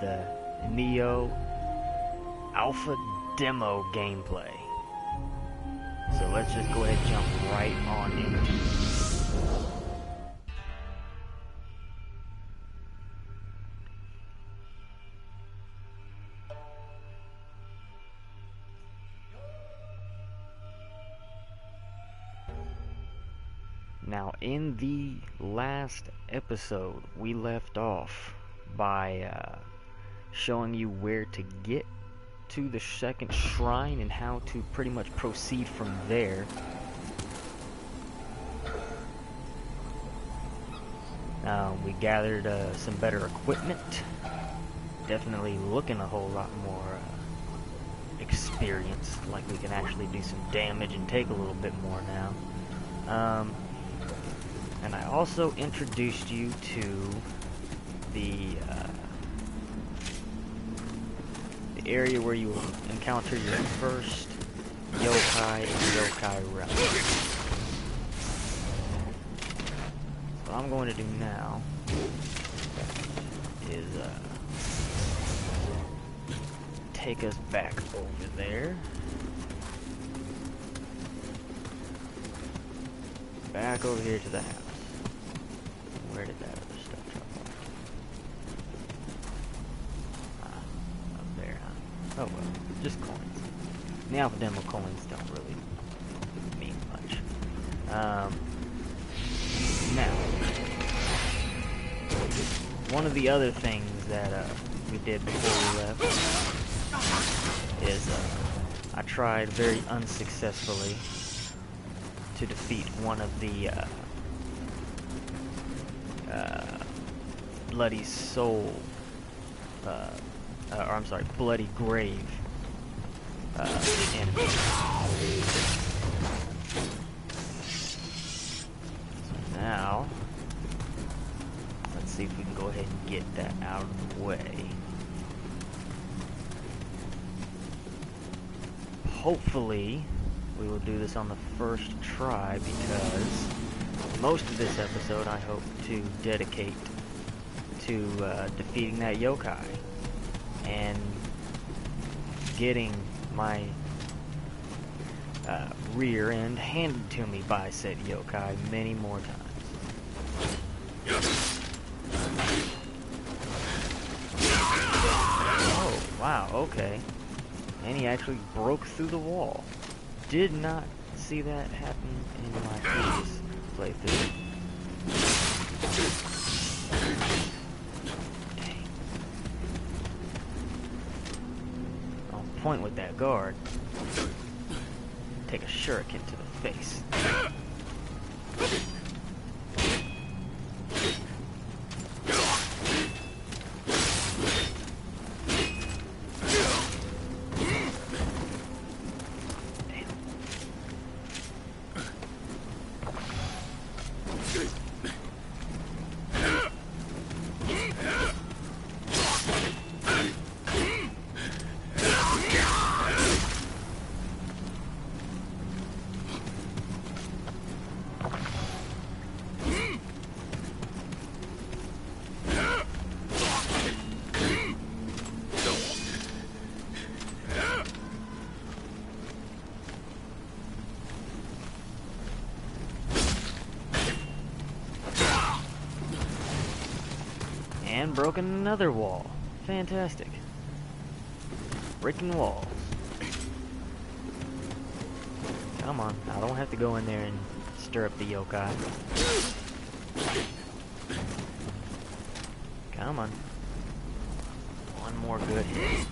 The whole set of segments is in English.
the Nioh Alpha Demo gameplay. So let's just go ahead and jump right on into it. Now, in the last episode, we left off by showing you where to get to the second shrine and how to pretty much proceed from there. We gathered some better equipment. Definitely looking a whole lot more experienced, like we can actually do some damage and take a little bit more now. And I also introduced you to the area where you will encounter your first yokai and yokai realm. So what I'm going to do now is take us back over there. Back over here to the house. Where did that other stuff drop off? Up there, huh? Oh well, just coins. The Alpha Demo coins don't really mean much. Now, one of the other things that we did before we left is I tried very unsuccessfully to defeat one of the Bloody Soul, or I'm sorry, Bloody Grave enemies. So now, let's see if we can go ahead and get that out of the way. Hopefully, we will do this on the first try, because most of this episode I hope to dedicate to defeating that yokai and getting my rear end handed to me by said yokai many more times. Oh, wow, okay. And he actually broke through the wall. Did not see that happen in my previous playthrough. Dang. On point with that guard. Take a shuriken to the face. And broken another wall. Fantastic. Breaking walls. Come on, I don't have to go in there and stir up the yokai. Come on. One more good hit.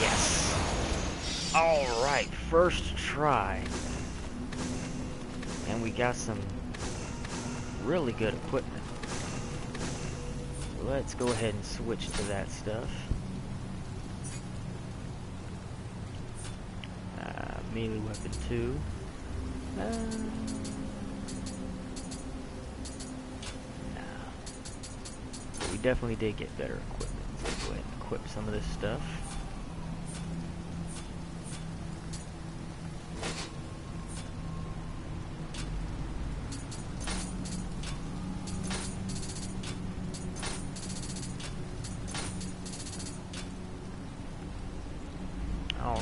Yes! Alright, first try. And we got some really good equipment. Let's go ahead and switch to that stuff. Melee weapon 2. No. But we definitely did get better equipment. Let's go ahead and equip some of this stuff.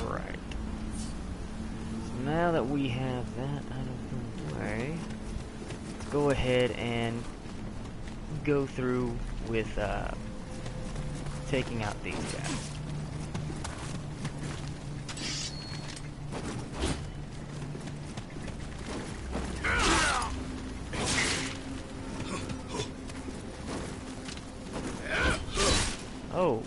Alright. So now that we have that out of the way, let's go ahead and go through with taking out these guys. Oh.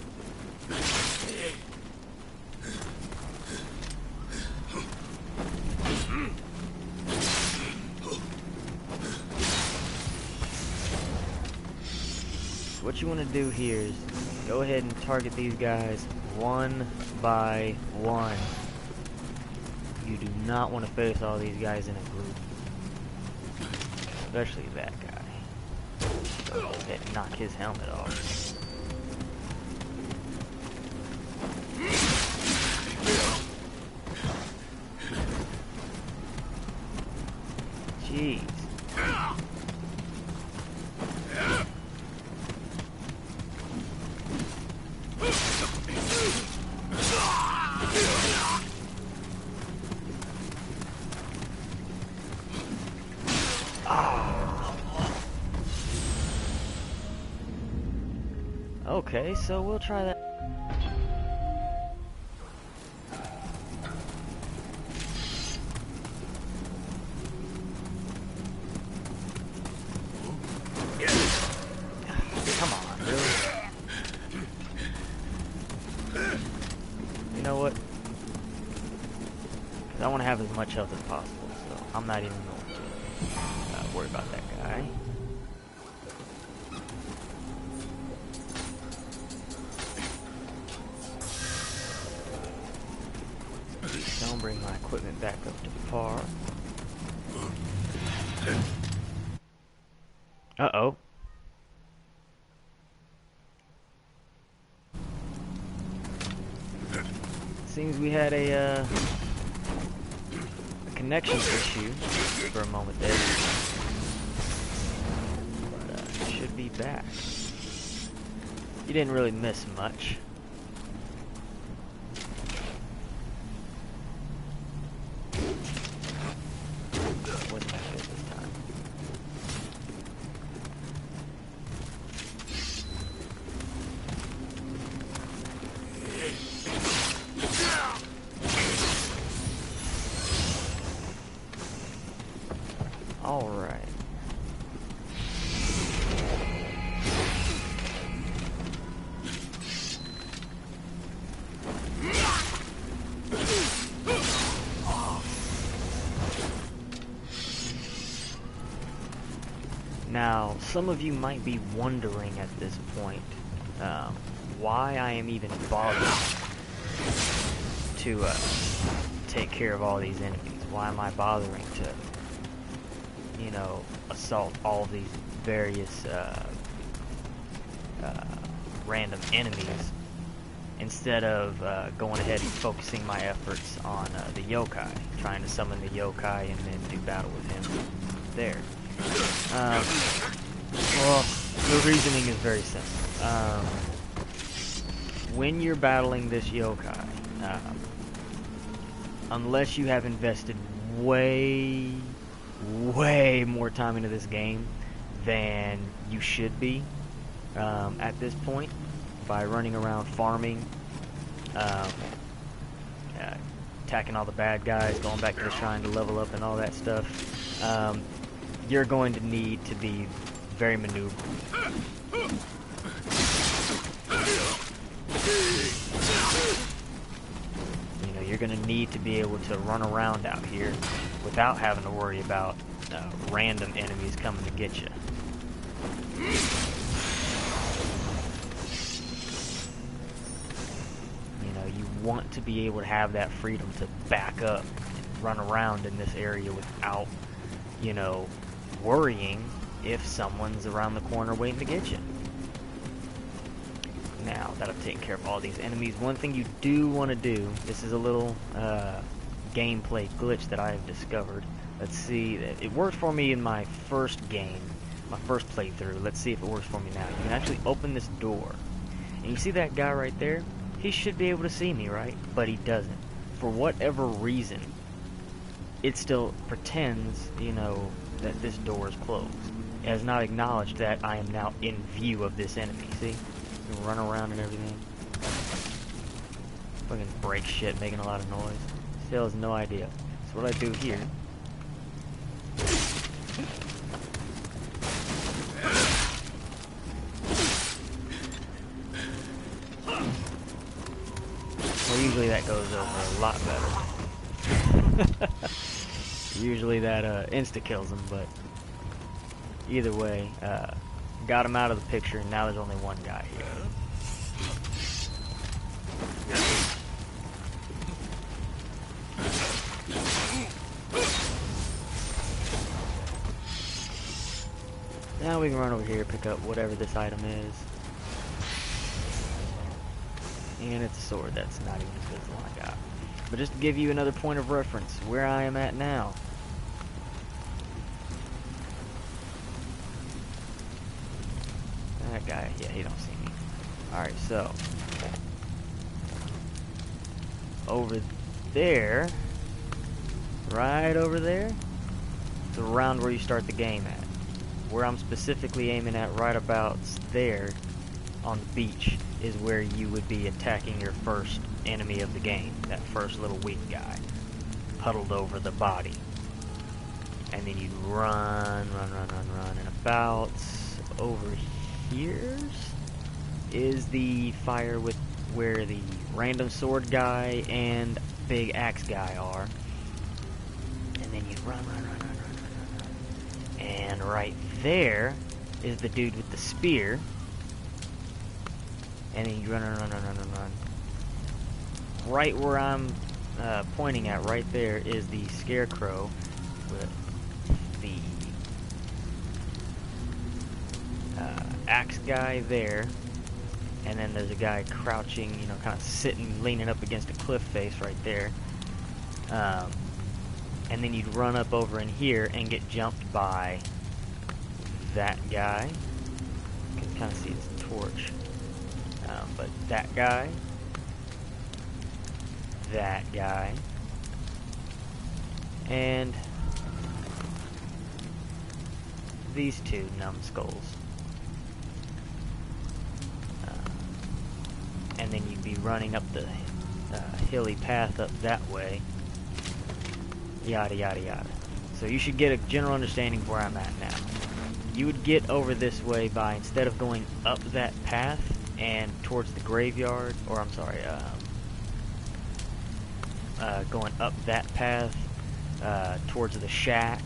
What you want to do here is go ahead and target these guys one by one. You do not want to face all these guys in a group. Especially that guy. Go ahead and knock his helmet off. Jeez. Okay, so we'll try that. Come on, really? You know what? 'Cause I want to have as much health as possible, so I'm not even going to worry about that guy. Don't bring my equipment back up to par. Uh-oh. Seems we had a connection issue for a moment there. But should be back. You didn't really miss much. Wasn't that good this time. All right. Now, some of you might be wondering at this point why I am even bothered to take care of all these enemies. Why am I bothering to, you know, assault all of these various random enemies instead of going ahead and focusing my efforts on the Yokai, trying to summon the Yokai and then do battle with him there. Well, the reasoning is very simple. When you're battling this Yokai, unless you have invested way more time into this game than you should be at this point, by running around farming, attacking all the bad guys, going back to the shrine to level up and all that stuff, you're going to need to be very maneuverable. You know, you're going to need to be able to run around out here without having to worry about random enemies coming to get you. You know, you want to be able to have that freedom to back up and run around in this area without, you know, worrying if someone's around the corner waiting to get you. Now that I've taken care of all these enemies, one thing you do want to do, this is a little gameplay glitch that I have discovered. Let's see, it worked for me in my first game, my first playthrough. Let's see if it works for me now. You can actually open this door, and you see that guy right there? He should be able to see me, right? But he doesn't. for whatever reason, it still pretends, you know, that this door is closed. It has not acknowledged that I am now in view of this enemy. See? You can run around and everything. Fucking break shit, making a lot of noise. Still has no idea. So what I do here... Well, usually that goes over a lot better. Usually that insta-kills him, but either way, got him out of the picture, and now there's only one guy here. Now we can run over here, pick up whatever this item is. And it's a sword that's not even as good as the one I got. But just to give you another point of reference, where I am at now. That guy, yeah, he don't see me. Alright, so. Over there. Right over there. It's around where you start the game at. Where I'm specifically aiming at right about there on the beach is where you would be attacking your first enemy of the game, that first little weak guy, huddled over the body. And then you run, and about over here is the fire with where the random sword guy and big axe guy are. And then you run. And right there is the dude with the spear. And then you run. Right where I'm pointing at, right there, is the scarecrow with the axe guy there. And then there's a guy crouching, you know, kind of sitting, leaning up against a cliff face right there. And then you'd run up over in here and get jumped by that guy. You can kind of see his torch. But that guy, and these two numbskulls. And then you'd be running up the hilly path up that way. Yada yada yada. So you should get a general understanding of where I'm at now. You would get over this way by, instead of going up that path and towards the graveyard, or I'm sorry, going up that path towards the shack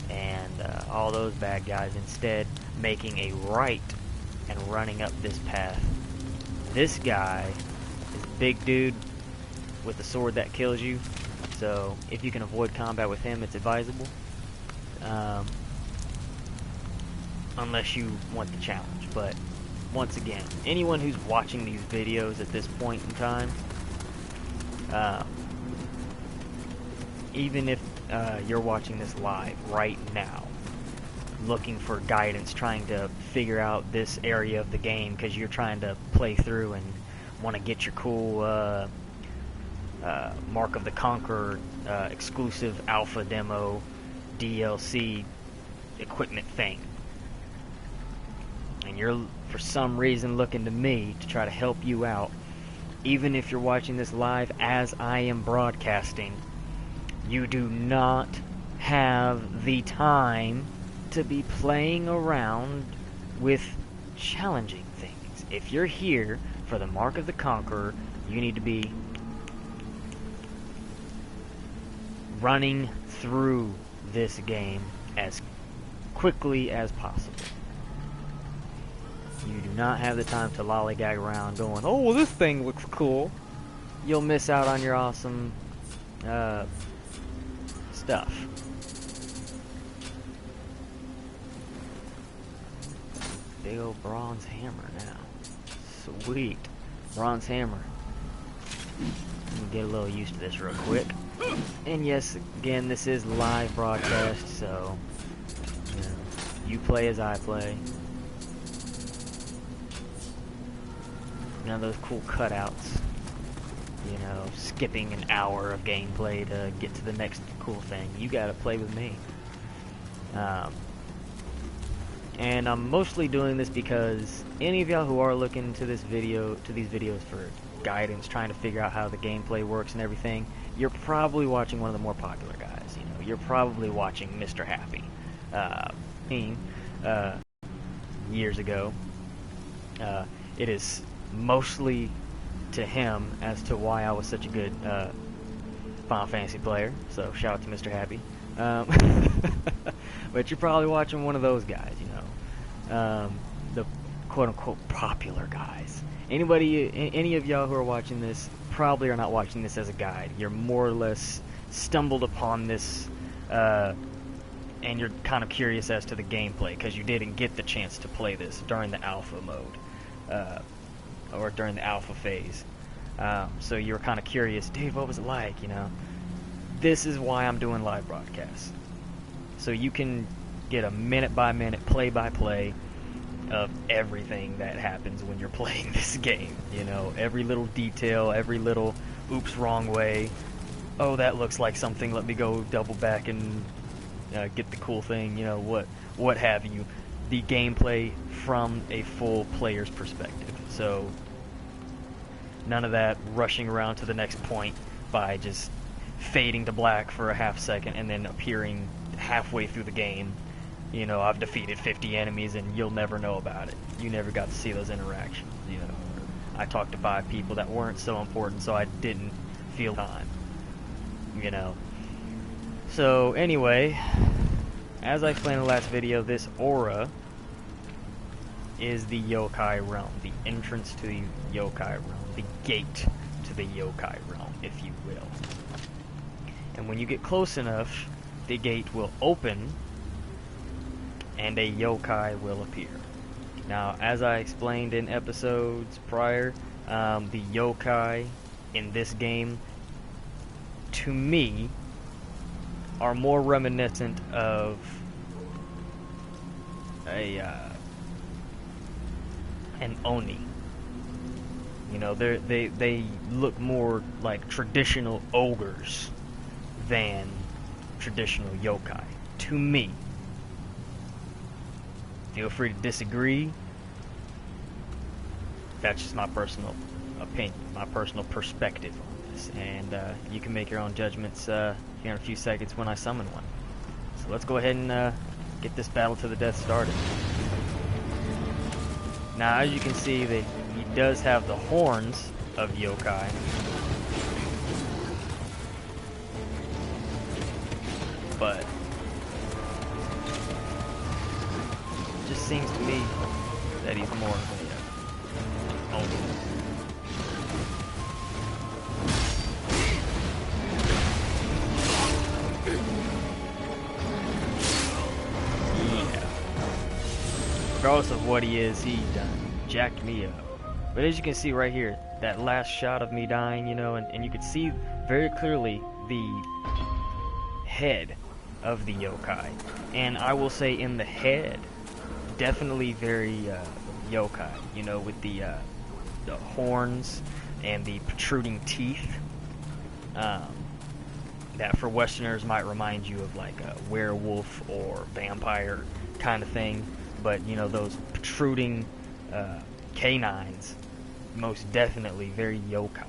and all those bad guys, instead making a right and running up this path. This guy is a big dude with a sword that kills you, so if you can avoid combat with him, it's advisable. Unless you want the challenge. But once again, anyone who's watching these videos at this point in time, even if you're watching this live right now, looking for guidance, trying to figure out this area of the game because you're trying to play through and want to get your cool Mark of the Conqueror exclusive alpha demo DLC equipment thing, and you're for some reason looking to me to try to help you out, even if you're watching this live as I am broadcasting, you do not have the time to be playing around with challenging things. If you're here for the Mark of the Conqueror, you need to be running through this game as quickly as possible. You do not have the time to lollygag around going, oh, well, this thing looks cool. You'll miss out on your awesome stuff. Big old bronze hammer now. Sweet. Bronze hammer. Let me get a little used to this real quick. And yes, again, this is live broadcast, so you know, you play as I play. Now those cool cutouts. you know, skipping an hour of gameplay to get to the next cool thing. You gotta play with me. And I'm mostly doing this because any of y'all who are looking to these videos for guidance, trying to figure out how the gameplay works and everything, you're probably watching one of the more popular guys. You know, you're probably watching Mr. Happy. Years ago. It is mostly to him as to why I was such a good Final Fantasy player. So shout out to Mr. Happy. But you're probably watching one of those guys, you know, the quote-unquote popular guys. Any of y'all who are watching this probably are not watching this as a guide. You're more or less stumbled upon this, and you're kind of curious as to the gameplay because you didn't get the chance to play this during the alpha mode, or during the alpha phase. So you were kind of curious, Dave, what was it like, you know? This is why I'm doing live broadcasts. So you can get a minute-by-minute, play-by-play of everything that happens when you're playing this game. You know, every little detail, every little oops, wrong way. Oh, that looks like something. Let me go double back and get the cool thing. You know, what have you. The gameplay from a full player's perspective. So none of that rushing around to the next point by just fading to black for a half second and then appearing halfway through the game. You know, I've defeated 50 enemies and you'll never know about it. You never got to see those interactions, you know. I talked to 5 people that weren't so important, so I didn't feel time, you know. So anyway, as I explained in the last video, this aura is the Yokai realm, the entrance to the Yokai realm, the gate to the Yokai realm, if you will. And when you get close enough, the gate will open and a yokai will appear. Now, as I explained in episodes prior, the yokai in this game, to me, are more reminiscent of an oni. You know, they look more like traditional ogres than traditional yokai, to me. Feel free to disagree. That's just my personal opinion, my personal perspective on this, and you can make your own judgments here in a few seconds when I summon one. So let's go ahead and get this battle to the death started. Now, as you can see, he does have the horns of yokai. But it just seems to me that he's more of a oni. Yeah. Regardless of what he is, he done jacked me up. But as you can see right here, that last shot of me dying, you know, and you can see very clearly the head of the yokai, and I will say in the head, definitely very yokai, you know, with the horns and the protruding teeth, that for Westerners might remind you of like a werewolf or vampire kind of thing, but you know, those protruding canines, most definitely very yokai.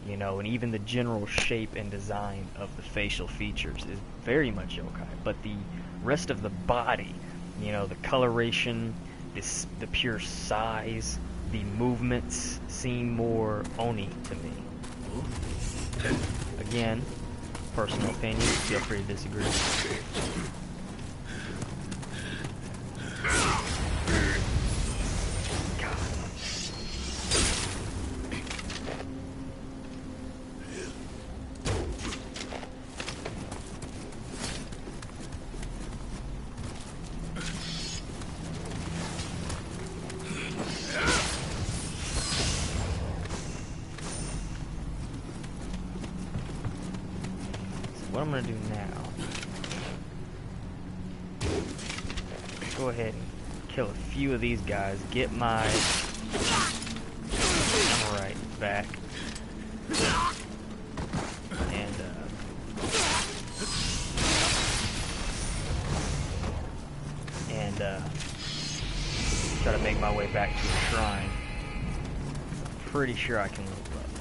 You know, and even the general shape and design of the facial features is very much yokai. But the rest of the body, you know, the coloration, the pure size, the movements seem more oni to me. Again, personal opinion, feel free to disagree. What I'm going to do now, go ahead and kill a few of these guys, get my right back, And try to make my way back to a shrine. Pretty sure I can level up now.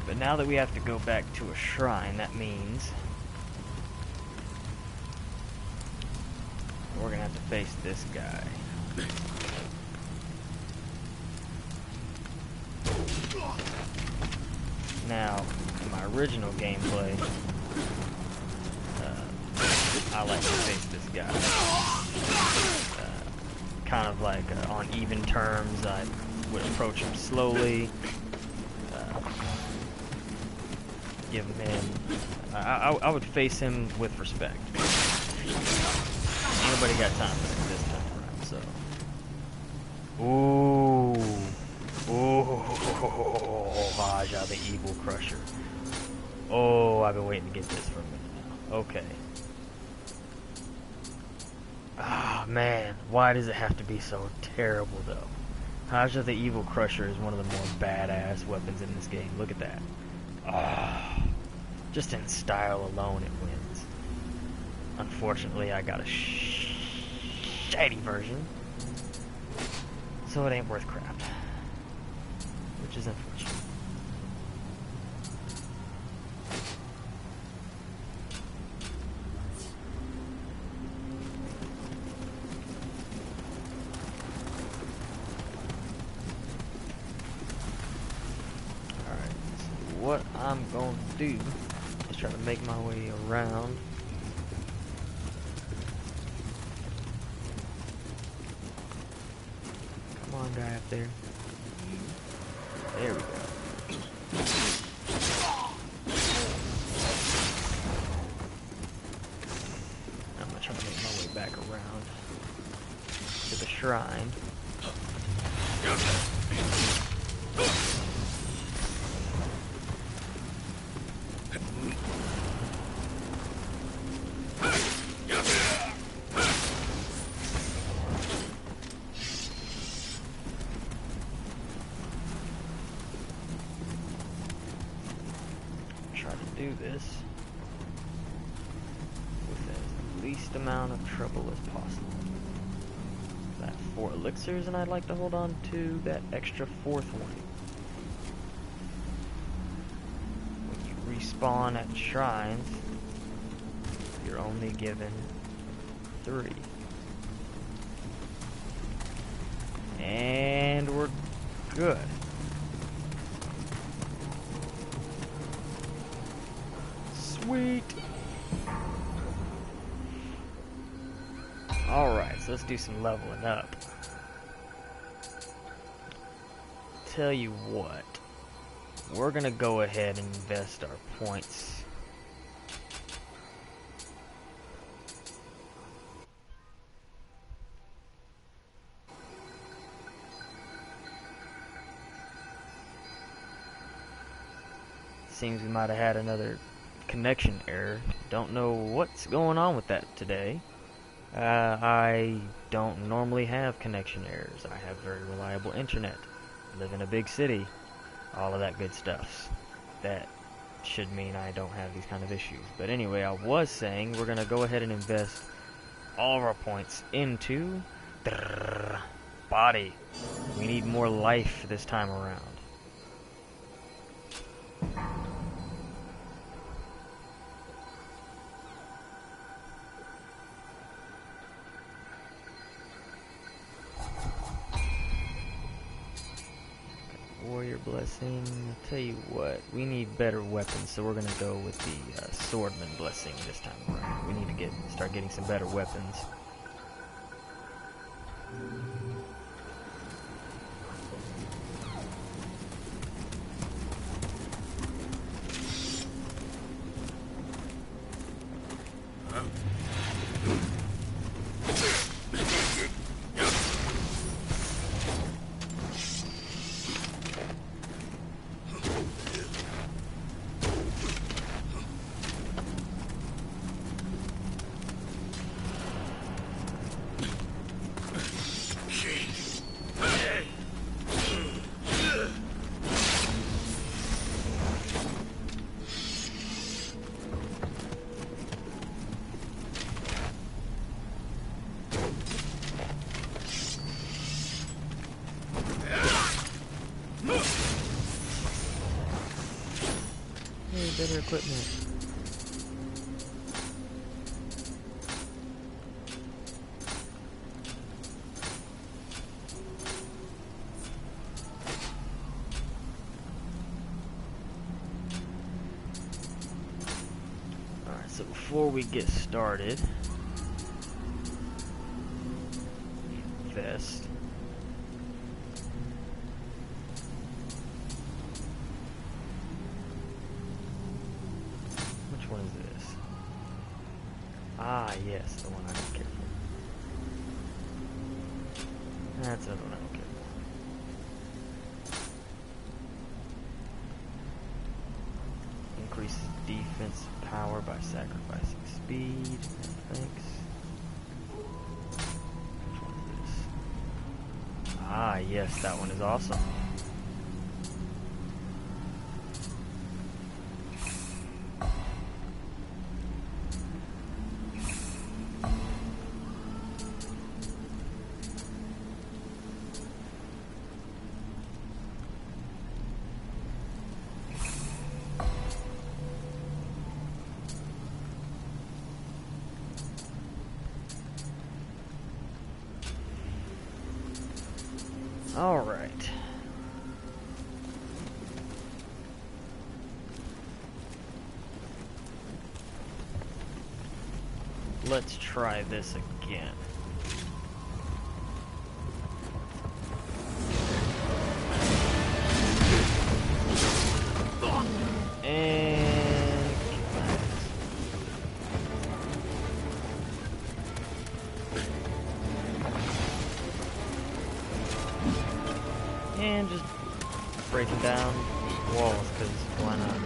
But now that we have to go back to a shrine, that means we're gonna have to face this guy. Now, in my original gameplay, I like to face this guy. Kind of like on even terms. I would approach him slowly. Give him. I would face him with respect. Nobody got time for it this time around, so. Ooh, Haja the Evil Crusher. Oh, I've been waiting to get this for a minute now. Okay. Ah, man, why does it have to be so terrible though? Haja the Evil Crusher is one of the more badass weapons in this game. Look at that. Ah, just in style alone, it wins. Unfortunately, I got a shitty version, so it ain't worth crap, which is unfortunate. Alright, so what I'm going to do is try to make my way around. Come on, guy up there. There we go. I'm gonna try to make my way back around to the shrine. Do this with the least amount of trouble as possible. I have 4 elixirs and I'd like to hold on to that extra 4th one. When you respawn at shrines, you're only given 3. And we're good. Sweet. Alright, so let's do some leveling up. Tell you what, we're gonna go ahead and invest our points. Seems we might have had another connection error. Don't know what's going on with that today. I don't normally have connection errors. I have very reliable internet. Live in a big city. All of that good stuff. That should mean I don't have these kind of issues. But anyway, I was saying we're going to go ahead and invest all of our points into body. We need more life this time around. Warrior blessing. I'll tell you what, we need better weapons, so we're gonna go with the swordman blessing this time around. We need to start getting some better weapons. Better equipment. Alright, so before we get started, vest. Which one is this? Ah, yes, the one I don't care for. That's the other one I don't care for. Increases defense power by sacrificing speed. Thanks. Which one is this? Ah, yes, that one is awesome. All right. Let's try this again. And just breaking down walls, because why not?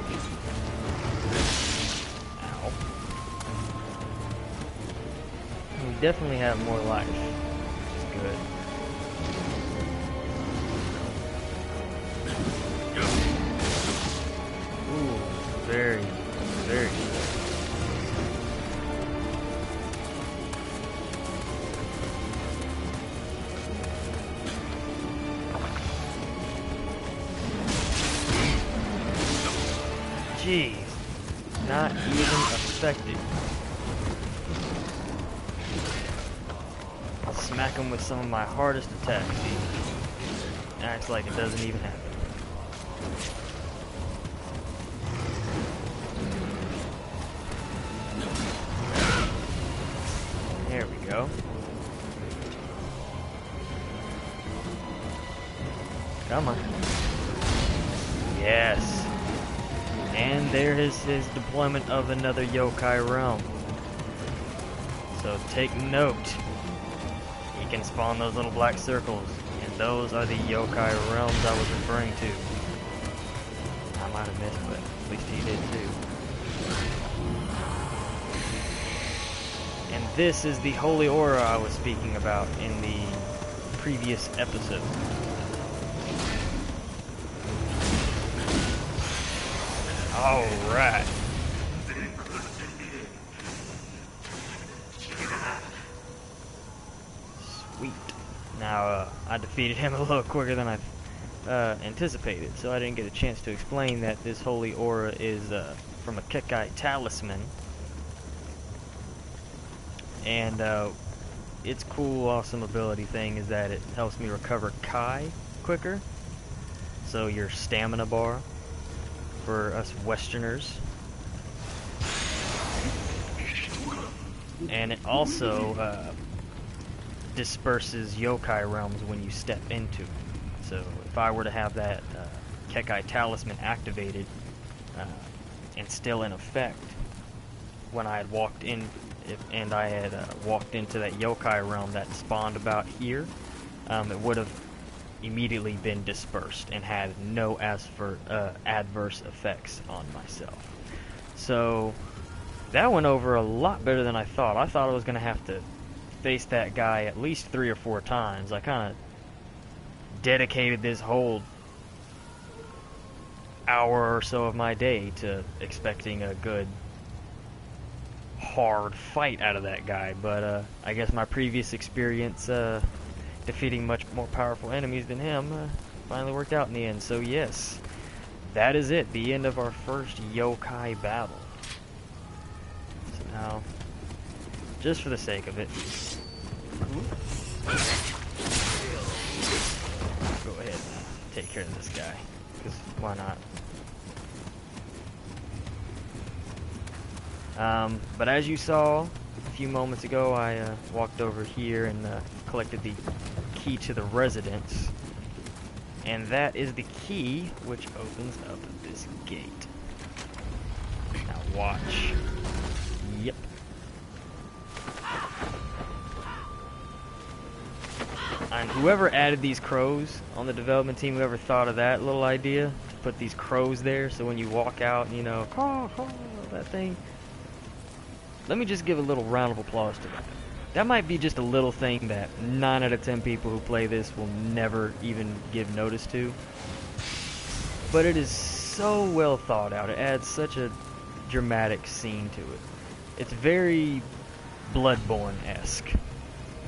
Ow. We definitely have more life, which is good. Ooh, very, very good. Jeez, not even affected. I'll smack him with some of my hardest attacks. He acts like it doesn't even happen. There we go. Come on. Yes. And there is his deployment of another Yokai realm. So take note. He can spawn those little black circles. And those are the Yokai realms I was referring to. I might have missed, but at least he did too. this is the holy aura I was speaking about in the previous episode. Alright. Sweet. Now, I defeated him a little quicker than I anticipated, so I didn't get a chance to explain that this holy aura is from a Yokai talisman. And its cool, awesome ability thing is that it helps me recover Kai quicker. So your stamina bar for us Westerners. And it also disperses yokai realms when you step into it. So if I were to have that Yokai talisman activated and still in effect when I had walked in, I had walked into that yokai realm that spawned about here, it would have immediately been dispersed and had no adverse effects on myself. So that went over a lot better than I thought. I thought I was going to have to face that guy at least 3 or 4 times. I kind of dedicated this whole hour or so of my day to expecting a good hard fight out of that guy, but I guess my previous experience defeating much more powerful enemies than him finally worked out in the end. So yes, that is it, the end of our first yokai battle. So now, just for the sake of it, go ahead and take care of this guy, because why not? But as you saw a few moments ago, I walked over here and collected the key to the residence, and that is the key which opens up this gate. Now watch. Yep. And whoever added these crows on the development team, whoever thought of that little idea to put these crows there, so when you walk out, you know, caw, caw, that thing. Let me just give a little round of applause to that. That might be just a little thing that 9 out of 10 people who play this will never even give notice to. But it is so well thought out. It adds such a dramatic scene to it. It's very Bloodborne-esque.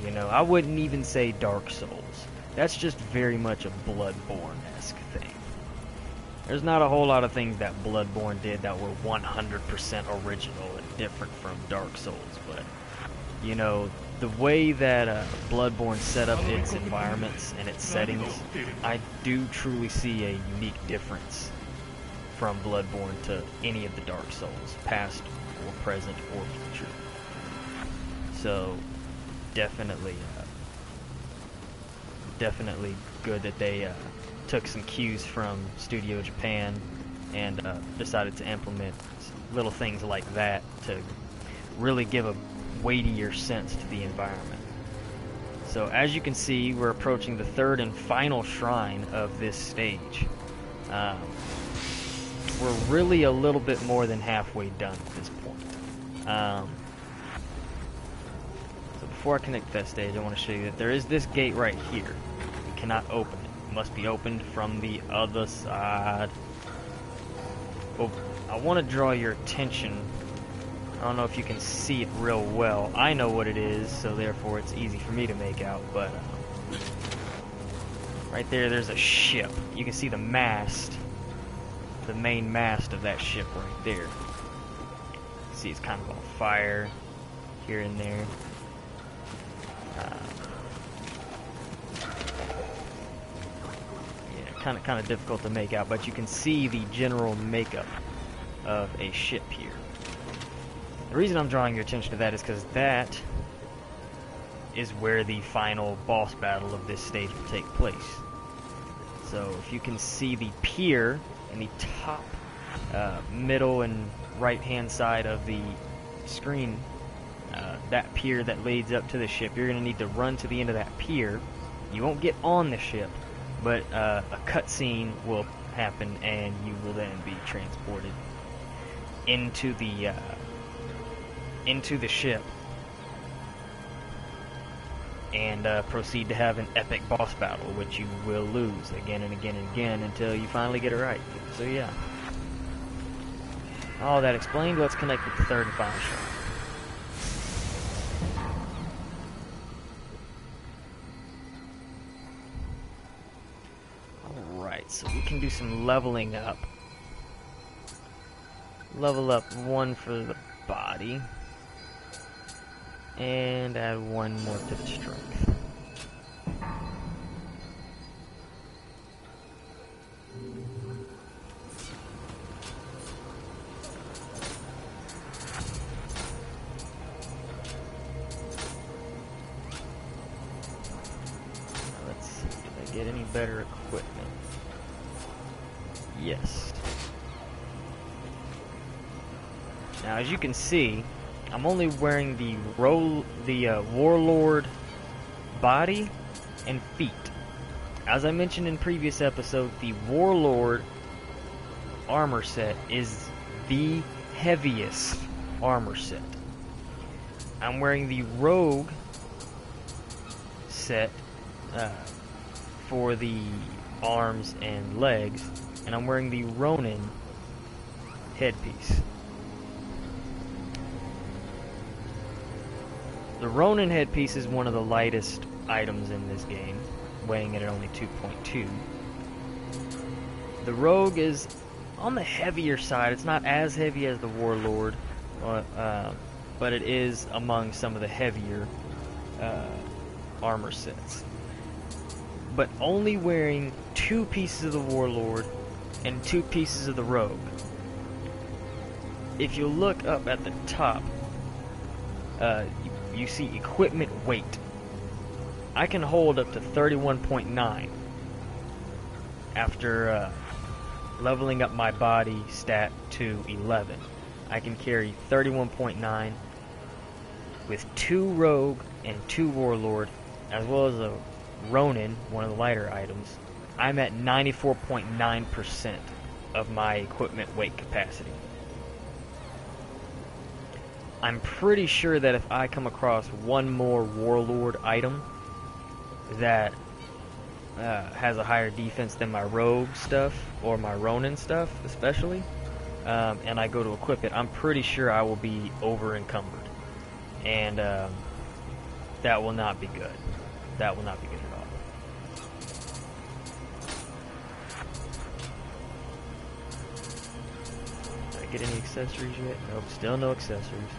You know, I wouldn't even say Dark Souls. That's just very much a Bloodborne-esque thing. There's not a whole lot of things that Bloodborne did that were 100% original and different from Dark Souls, but, you know, the way that Bloodborne set up its environments and its settings, I do truly see a unique difference from Bloodborne to any of the Dark Souls, past or present or future. So, definitely good that they took some cues from Studio Japan and decided to implement little things like that to really give a weightier sense to the environment. So as you can see, we're approaching the 3rd and final shrine of this stage. We're really a little bit more than halfway done at this point. So before I connect to that stage, I want to show you that there is this gate right here. You cannot open it. Must be opened from the other side. Well, I want to draw your attention. I don't know if you can see it real well. I know what it is, so therefore it's easy for me to make out, but right there's a ship. You can see the mast, the main mast of that ship right there. You see it's kind of on fire here and there. Kind of difficult to make out, but you can see the general makeup of a ship here. The reason I'm drawing your attention to that is because that is where the final boss battle of this stage will take place. So if you can see the pier in the top middle and right hand side of the screen, that pier that leads up to the ship, you're going to need to run to the end of that pier. You won't get on the ship, but a cutscene will happen and you will then be transported into the ship and proceed to have an epic boss battle, which you will lose again and again and again until you finally get it right. So yeah. All that explained, let's connect with the third and final shrine. Alright, so we can do some leveling up. Level up 1 for the body. And add 1 more to the strength. Let's see, did I get any better equipment? Yes. Now, as you can see, I'm only wearing the Warlord body and feet. As I mentioned in previous episode, the Warlord armor set is the heaviest armor set. I'm wearing the Rogue set for the arms and legs, and I'm wearing the Ronin headpiece. The Ronin headpiece is one of the lightest items in this game, weighing it at only 2.2. The Rogue is on the heavier side. It's not as heavy as the Warlord, but it is among some of the heavier armor sets. But only wearing 2 pieces of the Warlord and 2 pieces of the Rogue. If you look up at the top, you see equipment weight. I can hold up to 31.9 after leveling up my body stat to 11. I can carry 31.9 with 2 Rogue and 2 Warlord, as well as a Ronin, one of the lighter items. I'm at 94.9% of my equipment weight capacity. I'm pretty sure that if I come across one more Warlord item that has a higher defense than my Rogue stuff, or my Ronin stuff especially, and I go to equip it, I'm pretty sure I will be over encumbered. And that will not be good. That will not be good at all. Did I get any accessories yet? Nope, still no accessories.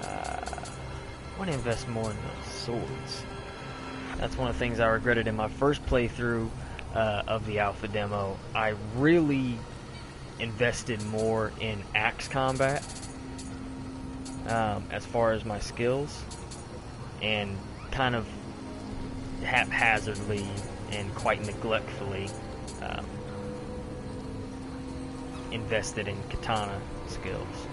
I want to invest more in the swords. That's one of the things I regretted in my first playthrough of the alpha demo. I really invested more in axe combat as far as my skills, and kind of haphazardly and quite neglectfully invested in katana skills.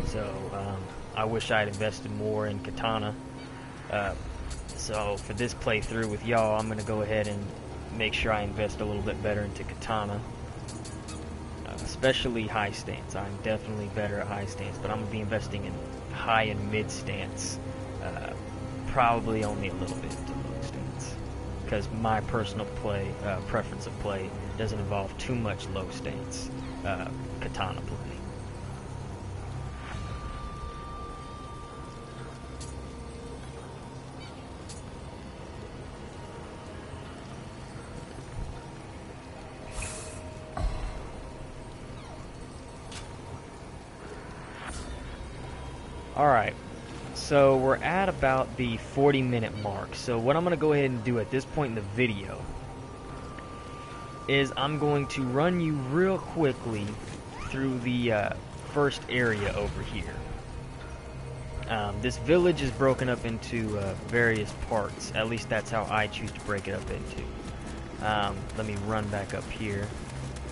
So I wish I had invested more in katana. So for this playthrough with y'all, I'm going to go ahead and make sure I invest a little bit better into katana. Especially high stance. I'm definitely better at high stance, but I'm going to be investing in high and mid stance. Probably only a little bit into low stance, because my personal preference of play doesn't involve too much low stance katana play. Alright, so we're at about the 40-minute mark. So what I'm going to go ahead and do at this point in the video is I'm going to run you real quickly through the first area over here. This village is broken up into various parts. At least that's how I choose to break it up into. Let me run back up here.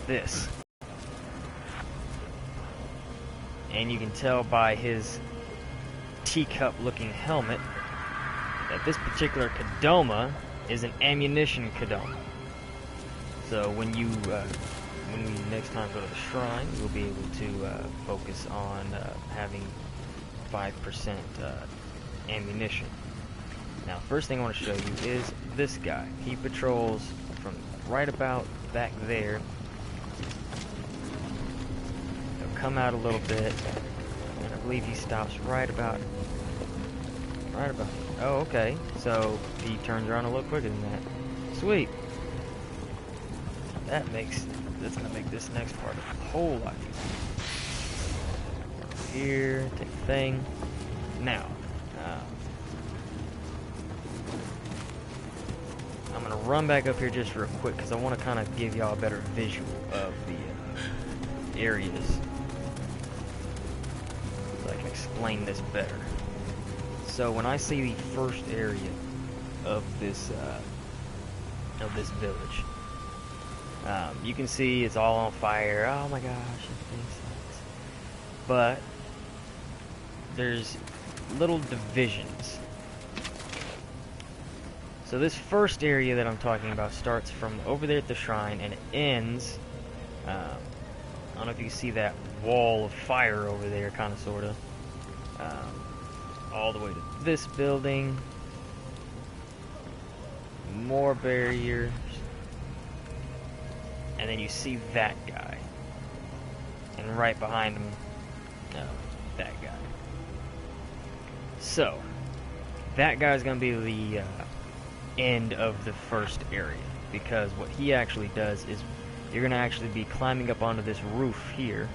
This. And you can tell by his teacup looking helmet that this particular Kadoma is an ammunition Kadoma. So when you when we next time go to the shrine, we'll be able to focus on having 5% ammunition. Now, first thing I want to show you is this guy. He patrols from right about back there. He'll come out a little bit, and I believe he stops right about. Oh, okay. So he turns around a little quicker than that. Sweet. That's gonna make this next part a whole lot easier. Here, take the thing. Now, I'm gonna run back up here just real quick because I want to kind of give y'all a better visual of the areas, so I can explain this better. So when I see the first area of this village, you can see it's all on fire. Oh my gosh, everything sucks. But there's little divisions. So this first area that I'm talking about starts from over there at the shrine and it ends, I don't know if you can see that wall of fire over there, kind of, sort of, all the way to this building. More barriers. And then you see that guy. And right behind him, that guy. So, that guy's going to be the end of the first area. Because what he actually does is, you're going to actually be climbing up onto this roof here.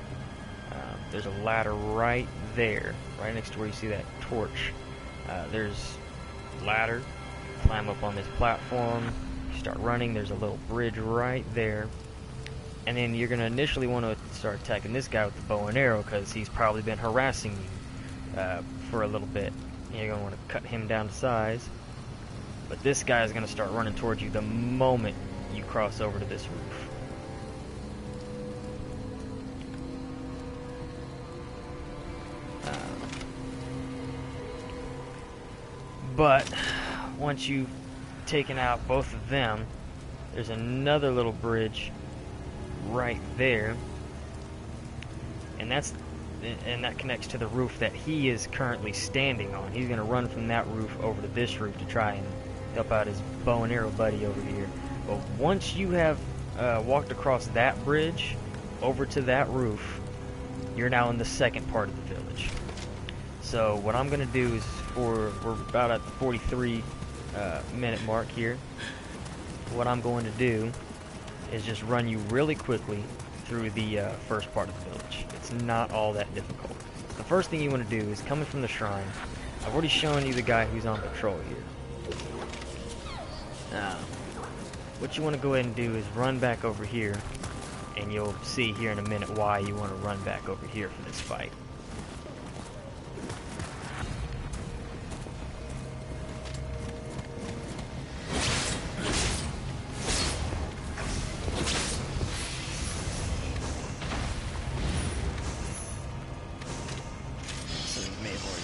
There's a ladder right there, right next to where you see that torch. There's a ladder. Climb up on this platform. You start running. There's a little bridge right there. And then you're going to initially want to start attacking this guy with the bow and arrow because he's probably been harassing you for a little bit. And you're going to want to cut him down to size. But this guy is going to start running towards you the moment you cross over to this roof. But once you've taken out both of them, there's another little bridge right there, and that connects to the roof that he is currently standing on. He's going to run from that roof over to this roof to try and help out his bow and arrow buddy over here. But once you have walked across that bridge over to that roof, you're now in the second part of the village. So what I'm going to do is, we're about at the 43 minute mark here. What I'm going to do is just run you really quickly through the first part of the village. It's not all that difficult. The first thing you want to do is, coming from the shrine, I've already shown you the guy who's on patrol here. Now, what you want to go ahead and do is run back over here, and you'll see here in a minute why you want to run back over here for this fight.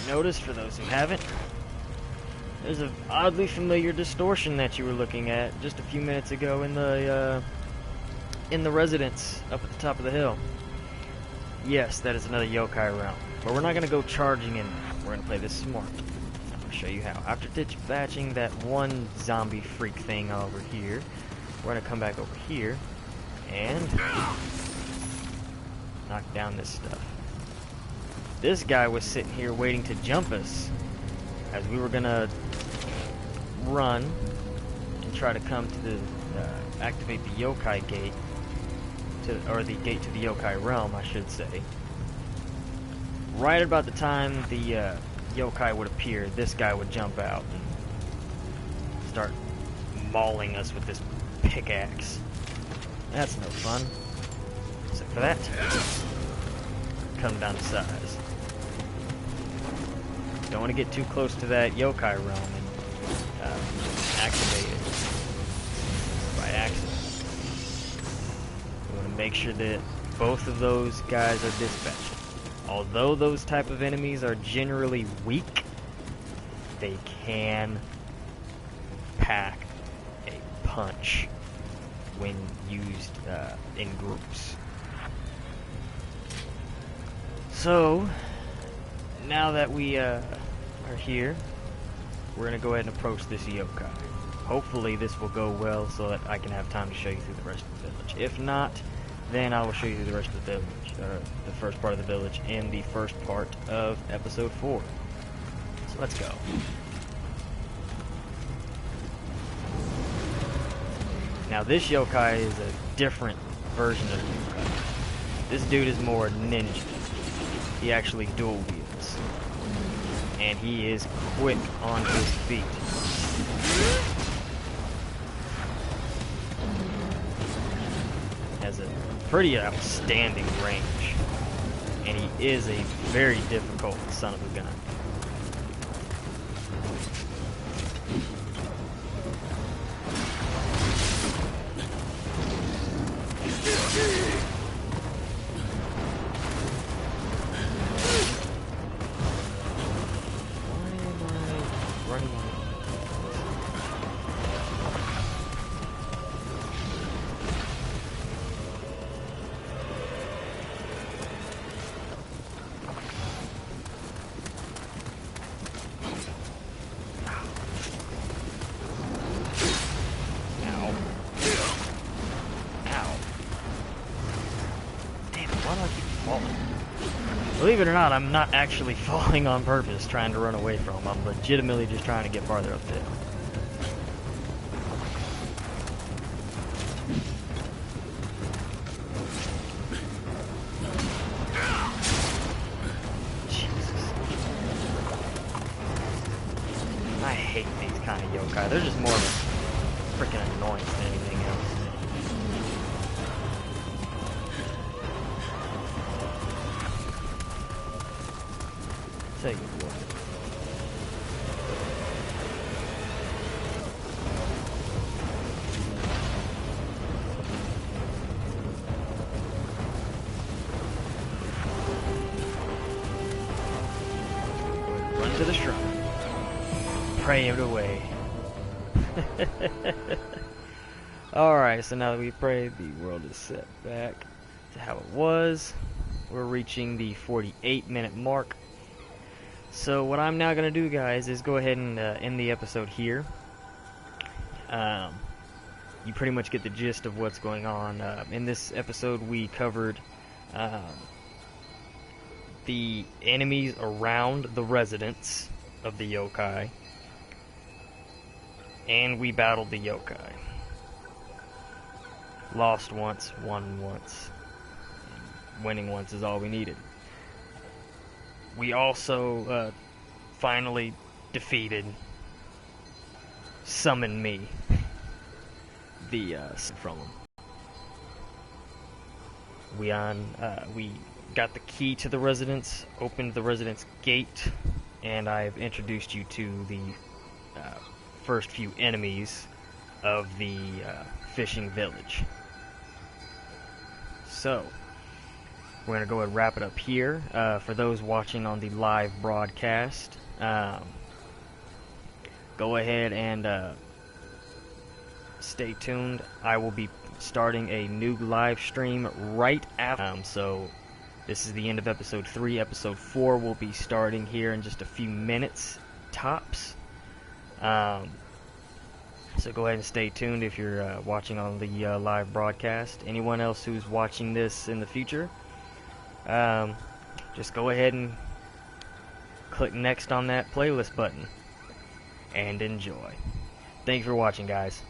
Notice, for those who haven't, there's an oddly familiar distortion that you were looking at just a few minutes ago in the residence up at the top of the hill. Yes, that is another yokai realm, but we're not going to go charging in. We're going to play this smart. I'm going to show you how. After dispatching that one zombie freak thing over here, we're going to come back over here and knock down this stuff. This guy was sitting here waiting to jump us as we were gonna run and try to come to the activate the yokai gate, or the gate to the yokai realm, I should say. Right about the time the yokai would appear, this guy would jump out and start mauling us with this pickaxe. That's no fun. Except for that, come down to size. Don't want to get too close to that yokai realm and activate it by accident. We want to make sure that both of those guys are dispatched. Although those type of enemies are generally weak, they can pack a punch. when used in groups. So, now that we are here, we're going to go ahead and approach this yokai. Hopefully this will go well so that I can have time to show you through the rest of the village. If not, then I will show you through the rest of the village, the first part of the village, in the first part of episode 4. So let's go. Now this yokai is a different version of yokai. This dude is more ninja. He actually dual wields. And he is quick on his feet. Has a pretty outstanding range. And he is a very difficult son of a gun. Believe it or not, I'm not actually falling on purpose trying to run away from him. I'm legitimately just trying to get farther up the hill. Jesus. I hate these kind of yokai. They're just more of a freaking annoyance than anything else. Take it. Run to the shrine. Pray it away. Alright, so now that we prayed, the world is set back to how it was. We're reaching the 48-minute mark. So what I'm now going to do, guys, is go ahead and end the episode here. You pretty much get the gist of what's going on. In this episode, we covered the enemies around the residence of the yokai. And we battled the yokai. Lost once, won once. Winning once is all we needed. We also finally defeated Summon Me, the from him. We got the key to the residence, opened the residence gate, and I've introduced you to the first few enemies of the fishing village. So we're going to go ahead and wrap it up here. For those watching on the live broadcast, go ahead and stay tuned. I will be starting a new live stream right after. So this is the end of episode 3. Episode 4 will be starting here in just a few minutes, tops. So go ahead and stay tuned if you're watching on the live broadcast. Anyone else who's watching this in the future, just go ahead and click next on that playlist button and enjoy. Thank you for watching, guys.